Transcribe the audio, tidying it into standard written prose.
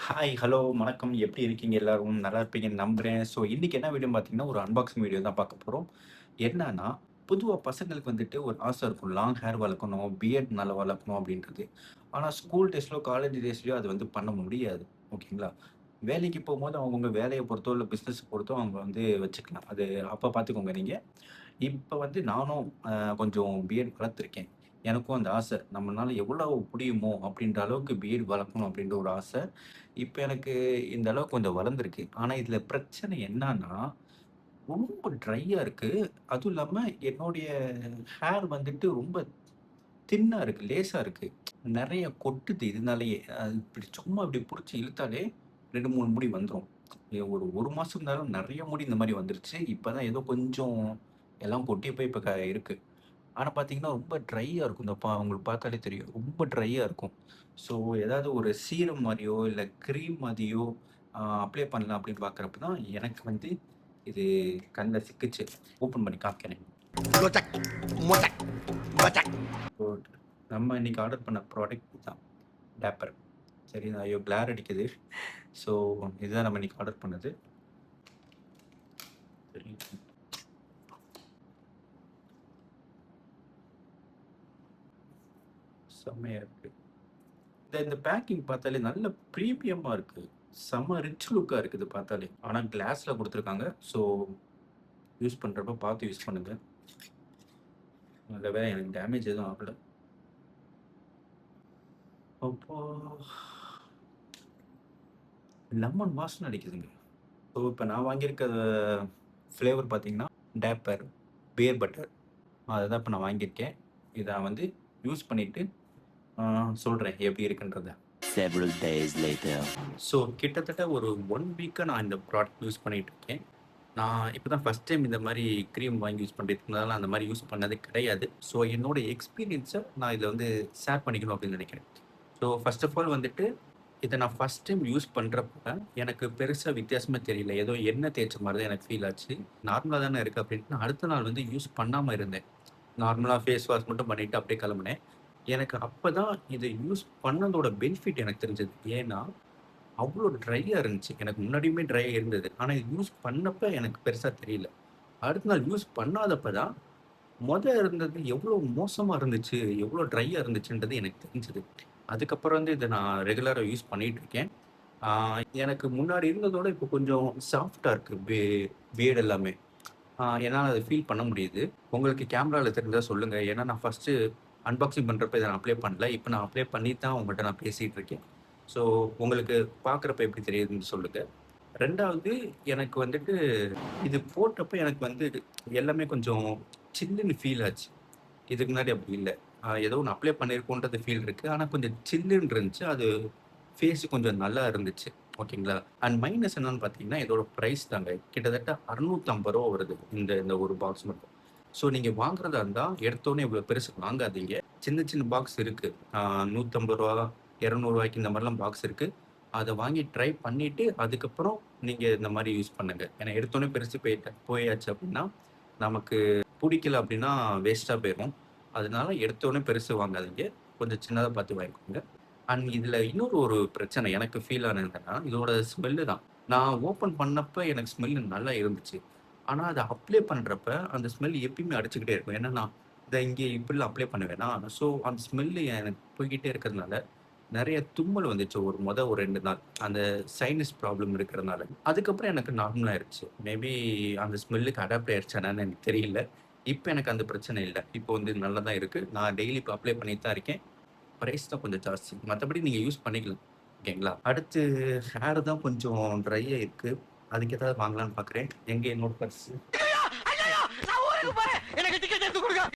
Hi, hello, வணக்கம். எப்படி இருக்கீங்க எல்லாரும்? நல்லா இருப்பீங்கன்னு நம்புறேன். ஸோ, இன்னைக்கு என்ன வீடியோன்னு பார்த்தீங்கன்னா, ஒரு அன்பாக்சிங் வீடியோ தான் பார்க்க போறோம். என்னன்னா, பொதுவா பசங்களுக்கு வந்துட்டு ஒரு ஆசை இருக்கும். லாங் ஹேர் வளர்க்கணும், பியர்ட் நல்லா வளர்க்கணும் அப்படின்றது. ஆனா, ஸ்கூல் டேஸ்லயோ, காலேஜ் டேஸ்லயோ அது வந்து பண்ண முடியாது. ஓகேங்களா? வேலைக்கு போம்போது அவங்கவங்க வேலைய பொறுத்தோ, இல்ல பிசினஸ் பொறுத்தோ அவங்க வந்து வச்சுக்கலாம். அது அப்ப பார்த்துக்கோங்க நீங்க. இப்ப வந்து நானும் கொஞ்சம் பிஎட் வளர்த்துருக்கேன். எனக்கும் அந்த ஆசை. நம்மனால எவ்வளவு முடியுமோ அப்படின்ற அளவுக்கு பிஎட் வளர்க்கணும் அப்படின்ற ஒரு ஆசை. இப்ப எனக்கு இந்த அளவுக்கு கொஞ்சம் வளர்ந்துருக்கு. ஆனா இதுல பிரச்சனை என்னான்னா, ரொம்ப ட்ரையா இருக்கு. அதுவும் இல்லாம என்னுடைய ஹேர் வந்துட்டு ரொம்ப தின்னா இருக்கு. லேசா இருக்கு. நெறைய கொட்டுது இதனாலேயே. இப்படி சும்மா இப்படி புடிச்சு இழுத்தாலே 2, 3 முடி வந்துரும். ஒரு 1 மாசம் இருந்தாலும் நெறைய முடி இந்த மாரி வந்துருச்சு. இப்ப தான் ஏதோ கொஞ்சம் எல்லாம் கொட்டி போய் இப்ப இருக்கு. ஆனா பார்த்தீங்கன்னா, ரொம்ப ட்ரையா இருக்கும். இந்த உங்களுக்கு பார்த்தாலே தெரியும். ரொம்ப ட்ரையா இருக்கும். ஸோ ஏதாவது ஒரு சீரம் மாரியோ, இல்ல கிரீம் மாதிரியோ அப்ளை பண்ணலாம் அப்படின்னு பார்க்குறப்ப தான் எனக்கு வந்து இது கண்ல சிக்குச்சு. ஓப்பன் பண்ணி காமிக்கிறேன். கோச்சக் மொச்சக் பச்சக். ஸோ நம்ம இன்னைக்கு ஆர்டர் பண்ண ப்ராடக்ட் தான் டேப்பர். சரி, ஐயோ! கிளார் அடிக்குது. ஸோ இதுதான் நம்ம இன்னைக்கு ஆர்டர் பண்ணது. சரி. செம்மையா இருக்கு. இந்த பேக்கிங் பார்த்தாலே நல்ல பிரீமியமா இருக்கு. செம்ம ரிச் லுக்கா இருக்குது பார்த்தாலே. ஆனா கிளாஸ்ல குடுத்துருக்காங்க. ஸோ யூஸ் பண்றப்ப பார்த்து யூஸ் பண்ணுங்க. நல்ல வேளை எனக்கு டேமேஜ் எதுவும் ஆகல. அப்பா! லெமன் வாசனை அடிக்குதுங்க. ஸோ இப்ப நான் வாங்கியிருக்க ஃப்ளேவர் பார்த்தீங்கன்னா, டேப்பர், பியர் பட்டர். அததான் இப்ப நான் வாங்கியிருக்கேன். இத நான் வந்து யூஸ் பண்ணிட்டு சொல்றேன் எப்படி இருக்குன்றத. Several days later. ஸோ கிட்டத்தட்ட ஒரு 1 வீக்கா நான் இந்த ப்ராடக்ட் யூஸ் பண்ணிட்டு இருக்கேன். நான் இப்ப தான் ஃபர்ஸ்ட் டைம் இந்த மாரி கிரீம் வாங்கி யூஸ் பண்ணிட்டு இருக்கனால அந்த மாரி யூஸ் பண்ணதே கிடையாது. ஸோ என்னோட எக்ஸ்பீரியன்ஸ நான் இதில வந்து ஷேர் பண்ணிக்கணும் அப்படின்னு நினைக்கிறேன். ஸோ ஃபர்ஸ்ட் ஆஃப் ஆல் வந்துட்டு, இத நான் ஃபர்ஸ்ட் டைம் யூஸ் பண்றப்ப எனக்கு பெருசா வித்தியாசமே தெரியல. ஏதோ எண்ணெய் தேய்ச்ச மாரி தான் எனக்கு ஃபீல் ஆச்சு. நார்மலா தானே இருக்கு அப்படின்னு நான் அடுத்த நாள் வந்து யூஸ் பண்ணாம இருந்தேன். நார்மலா ஃபேஸ் வாஷ் மட்டும் பண்ணிட்டு அப்படியே கிளம்புனேன். எனக்கு அப்பதான் இத யூஸ் பண்ணதோட பெனிஃபிட் எனக்கு தெரிஞ்சது. ஏன்னா, அவ்ளோ ட்ரையா இருந்துச்சு. எனக்கு முன்னாடியுமே ட்ரையா இருந்தது. ஆனா இது யூஸ் பண்ணப்ப எனக்கு பெருசா தெரியல. அடுத்த நாள் யூஸ் பண்ணாதப்ப தான், இருந்தது எவ்ளோ மோசமா இருந்துச்சு, எவ்ளோ ட்ரையா இருந்துச்சுன்றது எனக்கு தெரிஞ்சது. அதுக்கப்புறம் வந்து இத நான் ரெகுலரா யூஸ் பண்ணிட்டு இருக்கேன். ஆ எனக்கு முன்னாடி இருந்ததோட இப்போ கொஞ்சம் சாஃப்ட்டா இருக்கு. பியர்ட் எல்லாமே. என்னால அத ஃபீல் பண்ண முடியுது. உங்களுக்கு கேமரால தெரிஞ்சா சொல்லுங்க. ஏன்னா நான் ஃபர்ஸ்ட்டு அன்பாக்சிங் பண்றப்ப இத நான் அப்ளை பண்ணல. இப்ப நான் அப்ளை பண்ணி தான் உங்கள்ட்ட நான் பேசிட்டு இருக்கேன். ஸோ உங்களுக்கு பார்க்குறப்ப எப்படி தெரியுதுன்னு சொல்லுங்க. 2வது எனக்கு வந்துட்டு இது போட்டப்ப எனக்கு வந்து எல்லாமே கொஞ்சம் சில்லுன்னு ஃபீல் ஆச்சு. இதுக்கு முன்னாடி அப்படி இல்ல. ஏதோ ஒண்ணு அப்ளை பண்ணியிருக்கோன்றது ஃபீல் இருக்கு. ஆனா கொஞ்சம் சில்லுன்னு இருந்துச்சு. அது ஃபேஸ் கொஞ்சம் நல்லா இருந்துச்சு. ஓகேங்களா? அண்ட் மைனஸ் என்னன்னு பார்த்தீங்கன்னா, இதோட பிரைஸ் தாங்க. கிட்டத்தட்ட ரூ. 650 வருது. இந்த இந்த ஒரு பாக்ஸ் மட்டும். ஸோ நீங்க வாங்குறதா இருந்தா, எடுத்தோனே இவ்வளோ பெருசு வாங்காதீங்க. சின்ன சின்ன பாக்ஸ் இருக்கு. ரூ. 150 ரூ. 200 இந்த மாரிலாம் பாக்ஸ் இருக்கு. அத வாங்கி ட்ரை பண்ணிட்டு, அதுக்கப்புறம் நீங்க இந்த மாரி யூஸ் பண்ணுங்க. ஏன்னா எடுத்தோனே பெருசு போயாச்சு அப்படின்னா, நமக்கு புடிக்கல அப்படின்னா வேஸ்ட்டா போயிரும். அதனால எடுத்தோனே பெருசு வாங்காதீங்க. கொஞ்சம் சின்னதா பார்த்து வாங்கிக்கோங்க. அண்ட் இதுல இன்னொரு ஒரு பிரச்சனை எனக்கு ஃபீல் ஆனது என்னன்னா, இதோட ஸ்மெல்லு தான். நான் ஓப்பன் பண்ணப்ப எனக்கு ஸ்மெல் நல்லா இருந்துச்சு. ஆனா அத அப்ளை பண்றப்ப அந்த ஸ்மெல் எப்பயுமே அடிச்சுக்கிட்டே இருக்கும். ஏன்னா நான் இத இங்கே இப்படிலாம் அப்ளை பண்ணுவேனா, ஸோ அந்த ஸ்மெல்லு எனக்கு போய்க்கிட்டே இருக்கிறதுனால, நெறைய தும்மல் வந்துச்சு ஒரு 2 நாள். அந்த சைனஸ் ப்ராப்ளம் இருக்கிறனால. அதுக்கப்புறம் எனக்கு நார்மல் ஆயிருச்சு. மேபி அந்த ஸ்மெல்லுக்கு அடாப்ட் ஆயிருச்சா என்னன்னு எனக்கு தெரியல. இப்ப எனக்கு அந்த பிரச்சனை இல்ல. இப்போ வந்து நல்லா தான் இருக்கு. நான் டெய்லி இப்ப அப்ளை பண்ணிட்டு தான் இருக்கேன். பிரைஸ் தான் கொஞ்சம் ஜாஸ்தி. மத்தபடி நீங்க யூஸ் பண்ணிக்கலாம். ஓகேங்களா? அடுத்து ஹேர் தான் கொஞ்சம் ட்ரையா இருக்கு. அதுக்கு ஏதாவது வாங்கலான்னு பார்க்குறேன். எங்க என்னோட பர்ஸு? ஐயோ! நான் ஊருக்கு போறேன். என்ன கட்டி